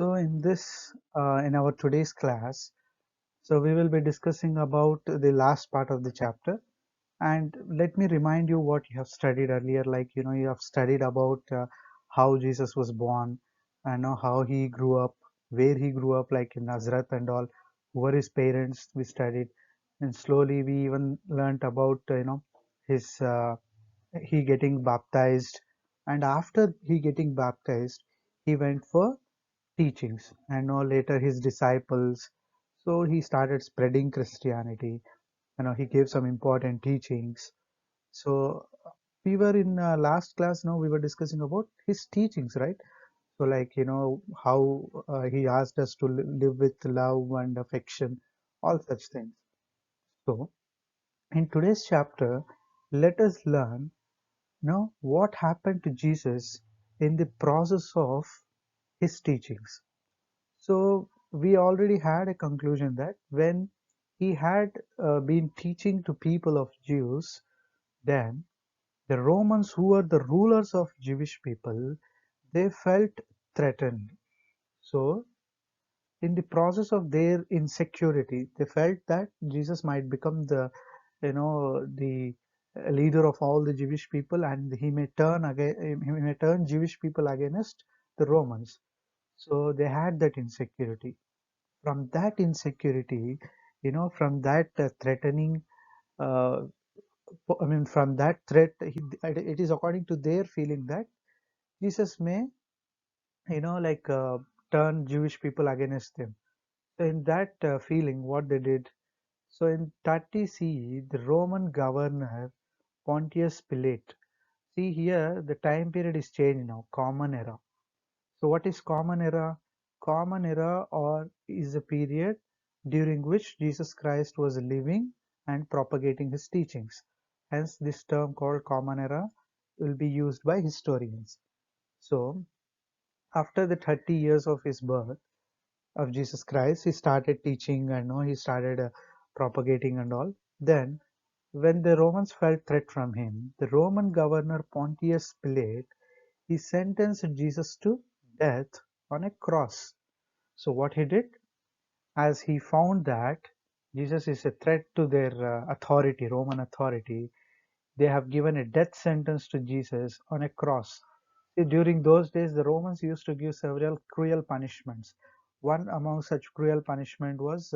So in our today's class, so we will be discussing about the last part of the chapter. And let me remind you what you have studied earlier. Like, you have studied about how Jesus was born, and how he grew up, where he grew up, like in Nazareth and all, who were his parents. We studied, and slowly we even learnt about his he getting baptized, and after he getting baptized, he went for teachings, and later his disciples, so he started spreading Christianity. He gave some important teachings. So we were in last class, now we were discussing about his teachings, right? So like, how he asked us to live with love and affection, all such things. So in today's chapter, let us learn what happened to Jesus in the process of his teachings. So we already had a conclusion that when he had been teaching to people of Jews, then the Romans, who were the rulers of Jewish people, they felt threatened. So in the process of their insecurity, they felt that Jesus might become the leader of all the Jewish people, and he may turn Jewish people against the Romans. So they had that insecurity. From that insecurity, from that threatening, uh, from that threat, it is according to their feeling that Jesus may, like turn Jewish people against them. So in that feeling, what they did, so in 30 CE, the Roman governor Pontius Pilate, see here, the time period is changed now, Common Era. So what is Common Era? Common Era or is a period during which Jesus Christ was living and propagating his teachings. Hence this term called Common Era will be used by historians. So after the 30 years of his birth of Jesus Christ, he started teaching, and he started propagating and all. Then when the Romans felt threat from him, the Roman governor Pontius Pilate, he sentenced Jesus to death on a cross. So what he did, as he found that Jesus is a threat to their authority, Roman authority, they have given a death sentence to Jesus on a cross. See, during those days, the Romans used to give several cruel punishments. One among such cruel punishment was,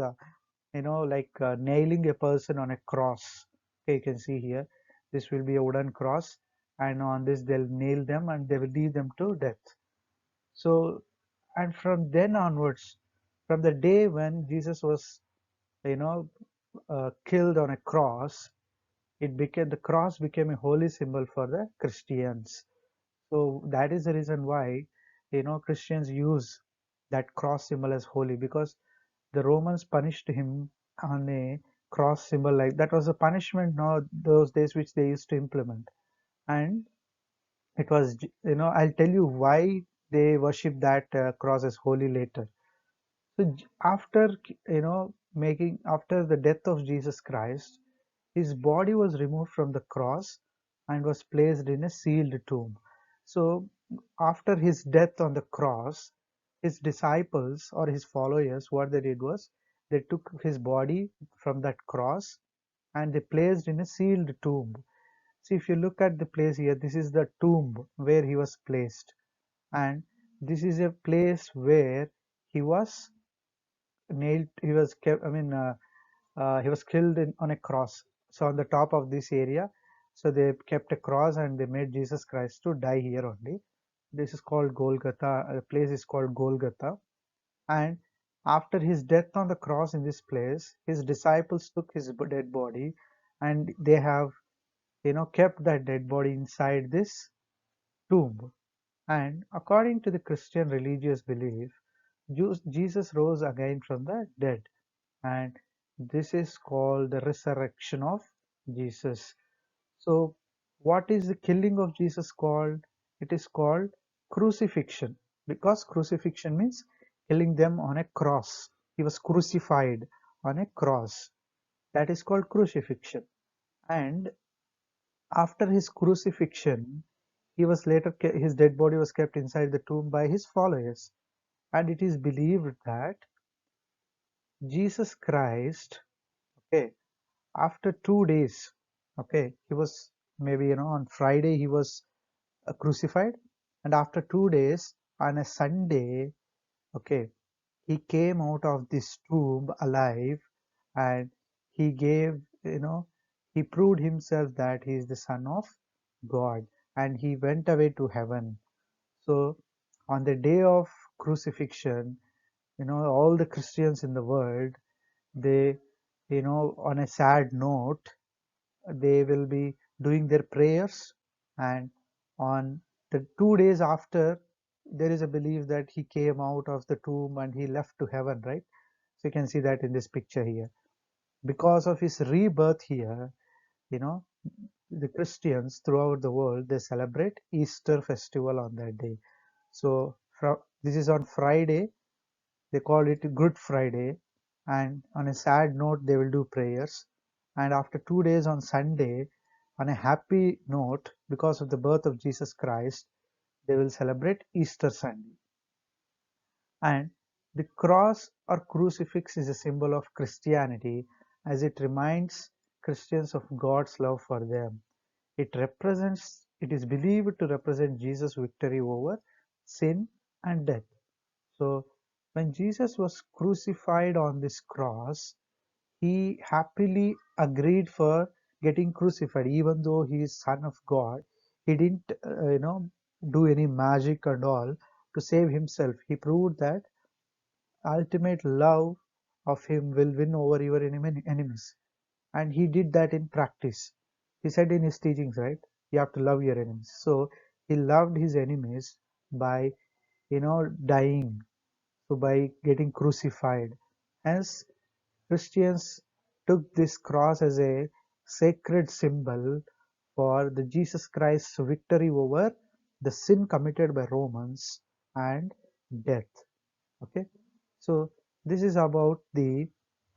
like nailing a person on a cross. Okay, you can see here, this will be a wooden cross, and on this they'll nail them and they will lead them to death. So, and from then onwards, from the day when Jesus was, you know, killed on a cross, the cross became a holy symbol for the Christians. So that is the reason why, Christians use that cross symbol as holy, because the Romans punished him on a cross symbol. Like that was a punishment now those days which they used to implement. And it was, I'll tell you why they worship that cross as holy later. So after, after the death of Jesus Christ, his body was removed from the cross and was placed in a sealed tomb. So after his death on the cross, his disciples or his followers, what they did was they took his body from that cross and they placed in a sealed tomb. See, if you look at the place here, this is the tomb where he was placed, and this is a place where he was nailed. He was kept. He was killed on a cross. So on the top of this area, so they kept a cross and they made Jesus Christ to die here only. This is called Golgotha. The place is called Golgotha. And after his death on the cross in this place, his disciples took his dead body, and they have, kept that dead body inside this tomb. And according to the Christian religious belief, Jesus rose again from the dead, and this is called the resurrection of Jesus. So, what is the killing of Jesus called? It is called crucifixion, because crucifixion means killing them on a cross. He was crucified on a cross. That is called crucifixion. And after his crucifixion, his dead body was kept inside the tomb by his followers. And it is believed that Jesus Christ, okay, after 2 days, okay, he was maybe, on Friday he was crucified, and after 2 days on a Sunday, okay, he came out of this tomb alive, and he gave, he proved himself that he is the Son of God, and he went away to heaven. So on the day of crucifixion, all the Christians in the world, they, on a sad note, they will be doing their prayers, and on the 2 days after, there is a belief that he came out of the tomb and he left to heaven, right? So you can see that in this picture here. Because of his rebirth here, you know, the Christians throughout the world, they celebrate Easter festival on that day. So this is on Friday, they call it Good Friday, and on a sad note, they will do prayers. And after 2 days on Sunday, on a happy note, because of the birth of Jesus Christ, they will celebrate Easter Sunday. And the cross or crucifix is a symbol of Christianity, as it reminds Christians of God's love for them. It is believed to represent Jesus' victory over sin and death. So when Jesus was crucified on this cross, he happily agreed for getting crucified, even though he is Son of God. He didn't, do any magic and all to save himself. He proved that ultimate love of him will win over your enemies, and he did that in practice. He said in his teachings, right? You have to love your enemies. So he loved his enemies by, dying, so by getting crucified. Hence, Christians took this cross as a sacred symbol for the Jesus Christ's victory over the sin committed by Romans and death. Okay, so this is about the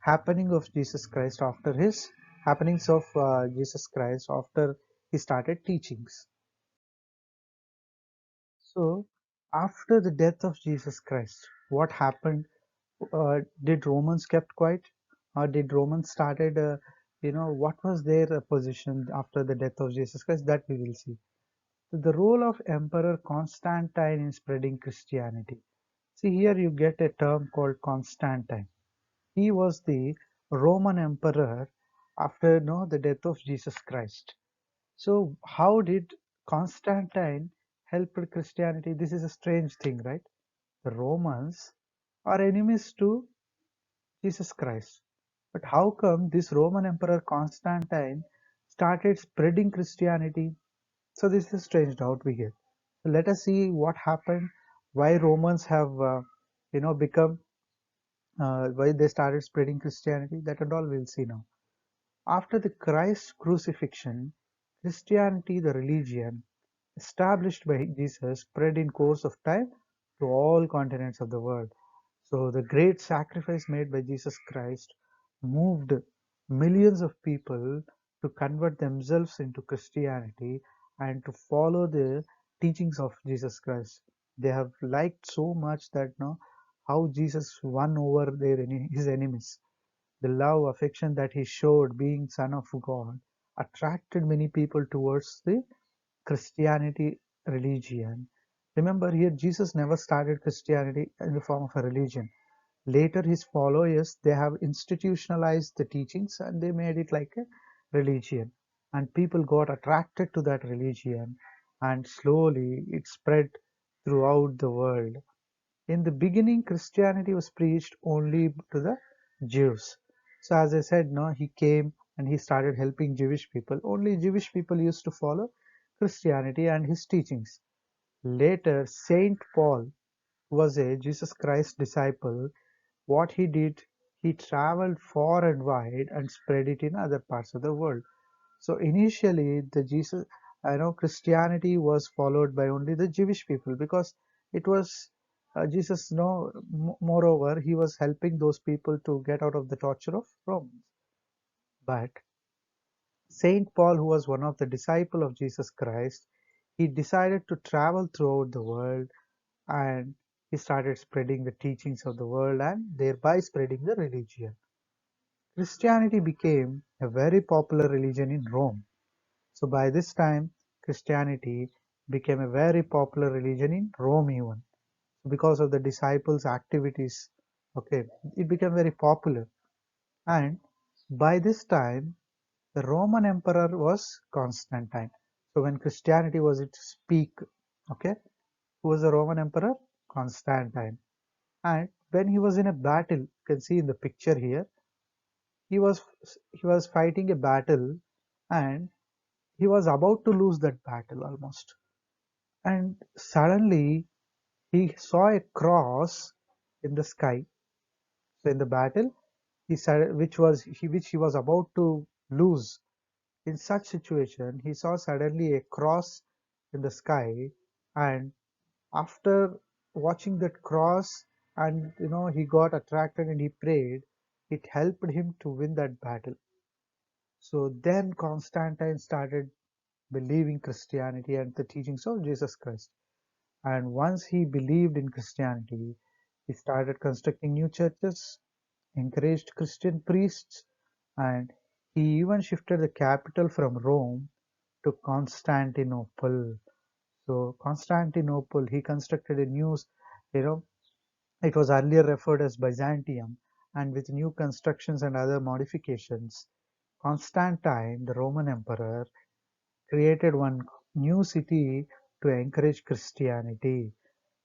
happening of Jesus Christ after his happenings of Jesus Christ after he started teachings. So after the death of Jesus Christ, what happened? Did Romans kept quiet, or did Romans started? What was their position after the death of Jesus Christ? That we will see. So the role of Emperor Constantine in spreading Christianity. See here, you get a term called Constantine. He was the Roman emperor after the death of Jesus Christ. So how did Constantine help Christianity? This is a strange thing, right? The Romans are enemies to Jesus Christ. But how come this Roman Emperor Constantine started spreading Christianity? So this is a strange doubt we get. So let us see what happened, why Romans have, become, why they started spreading Christianity. That and all we'll see now. After the Christ crucifixion, Christianity, the religion established by Jesus, spread in course of time to all continents of the world. So the great sacrifice made by Jesus Christ moved millions of people to convert themselves into Christianity and to follow the teachings of Jesus Christ. They have liked so much that how Jesus won over his enemies. The love, affection that he showed being Son of God attracted many people towards the Christianity religion. Remember here, Jesus never started Christianity in the form of a religion. Later, his followers, they have institutionalized the teachings and they made it like a religion. And people got attracted to that religion, and slowly it spread throughout the world. In the beginning, Christianity was preached only to the Jews. So as I said, no, he came and he started helping Jewish people. Only Jewish people used to follow Christianity and his teachings. Later, Saint Paul was a Jesus Christ disciple. What he did, he traveled far and wide and spread it in other parts of the world. So initially, the Jesus, Christianity was followed by only the Jewish people, because it was Jesus. No, moreover, he was helping those people to get out of the torture of Romans. But Saint Paul, who was one of the disciples of Jesus Christ, he decided to travel throughout the world, and he started spreading the teachings of the world and thereby spreading the religion. Christianity became a very popular religion in Rome. So by this time, Christianity became a very popular religion in Rome even. Because of the disciples' activities, okay, it became very popular. And by this time, the Roman emperor was Constantine. So when Christianity was at its peak, okay, who was the Roman emperor? Constantine. And when he was in a battle, you can see in the picture here, he was he was fighting a battle, and he was about to lose that battle almost. And suddenly he saw a cross in the sky. So in the battle, he said, which he was about to lose. In such situation, he saw suddenly a cross in the sky, and after watching that cross, and he got attracted and he prayed. It helped him to win that battle. So then Constantine started believing Christianity and the teachings of Jesus Christ. And once he believed in Christianity, he started constructing new churches, encouraged Christian priests, and he even shifted the capital from Rome to Constantinople. So Constantinople, he constructed a new, you know, it was earlier referred as Byzantium, and with new constructions and other modifications, Constantine, the Roman emperor, created one new city to encourage Christianity,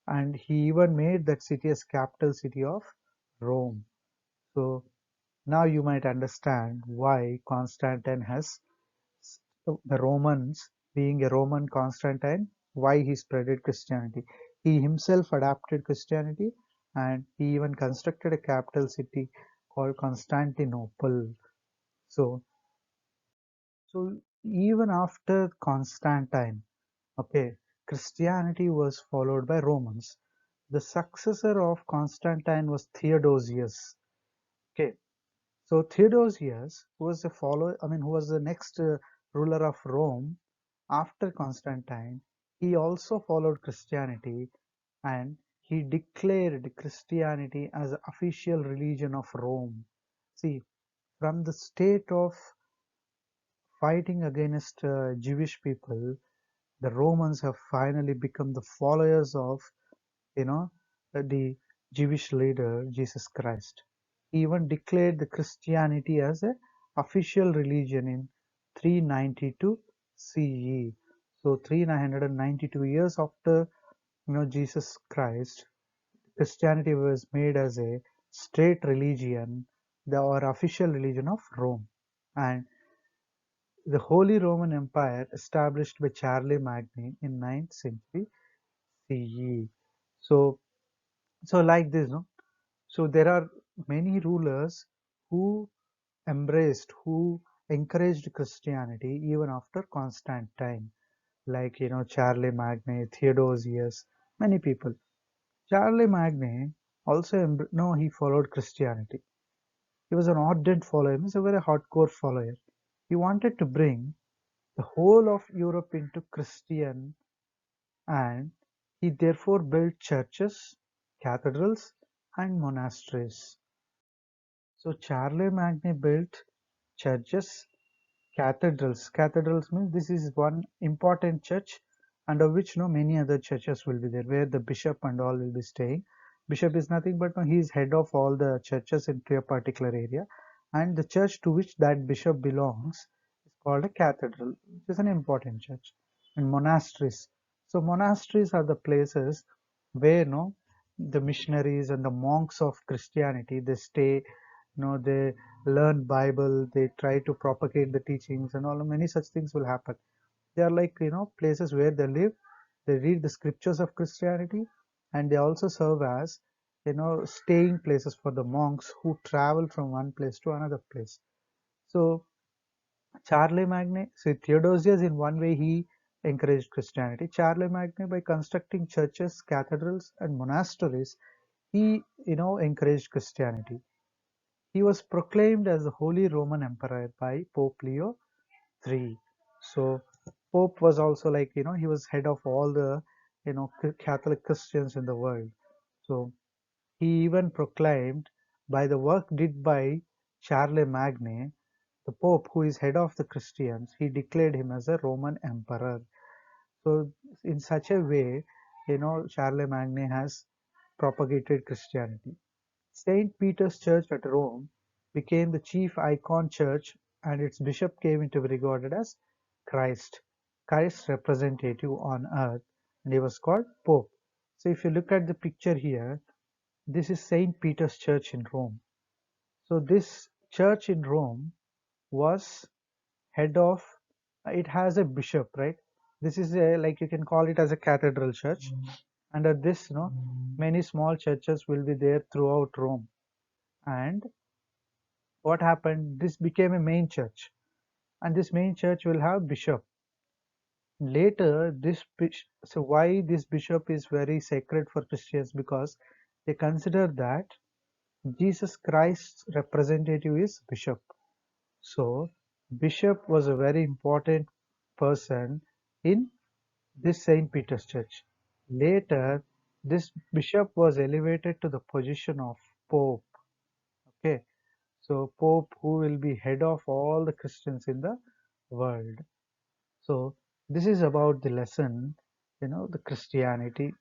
and he even made that city as capital city of Rome. So now you might understand why Constantine has the Romans, being a Roman Constantine, why he spreaded Christianity. He himself adapted Christianity, and he even constructed a capital city called Constantinople. So, so even after Constantine, okay, Christianity was followed by Romans. The successor of Constantine was Theodosius. Okay, so Theodosius, who was who was the next ruler of Rome after Constantine, he also followed Christianity, and he declared Christianity as the official religion of Rome. See, from the state of fighting against Jewish people, the Romans have finally become the followers of, you know, the Jewish leader Jesus Christ. He even declared the Christianity as a official religion in 392 CE. So 392 years after Jesus Christ, Christianity was made as a state religion, the or official religion of Rome. And the Holy Roman Empire established by Charles Magny in 9th century CE. So like this, no? So there are many rulers who who encouraged Christianity even after Constantine, like Charlie Magny, Theodosius, many people. Charlie Magny also no, he followed Christianity. He was an ardent follower, he was a very hardcore follower. He wanted to bring the whole of Europe into Christian, and he therefore built churches, cathedrals, and monasteries. So Charles Magny built churches, cathedrals. Cathedrals means this is one important church under which many other churches will be there, where the bishop and all will be staying. Bishop is nothing but he is head of all the churches into a particular area, and the church to which that bishop belongs is called a cathedral, which is an important church. And monasteries. So monasteries are the places where the missionaries and the monks of Christianity they stay. They learn Bible, they try to propagate the teachings, and all many such things will happen. They are like places where they live, they read the scriptures of Christianity, and they also serve as staying places for the monks who travel from one place to another place. So Charlie Magny, see Theodosius in one way he encouraged Christianity. Charlie Magny, by constructing churches, cathedrals, and monasteries, he encouraged Christianity. He was proclaimed as the Holy Roman Emperor by Pope Leo III. So Pope was also like he was head of all the Catholic Christians in the world. So he even proclaimed, by the work did by Charlemagne, the Pope, who is head of the Christians, he declared him as a Roman emperor. So in such a way, Charlemagne has propagated Christianity. Saint Peter's Church at Rome became the chief icon church, and its bishop came to be regarded as Christ, Christ's representative on earth, and he was called Pope. So if you look at the picture here, this is Saint Peter's Church in Rome. So this church in Rome was head of, it has a bishop, right? This is a, like you can call it as a cathedral church. Under this, many small churches will be there throughout Rome. And what happened? This became a main church, and this main church will have bishop. Later, so why this bishop is very sacred for Christians? Because they consider that Jesus Christ's representative is bishop. So bishop was a very important person in this Saint Peter's Church. Later, this bishop was elevated to the position of Pope. Okay, so Pope, who will be head of all the Christians in the world. So this is about the lesson, the Christianity.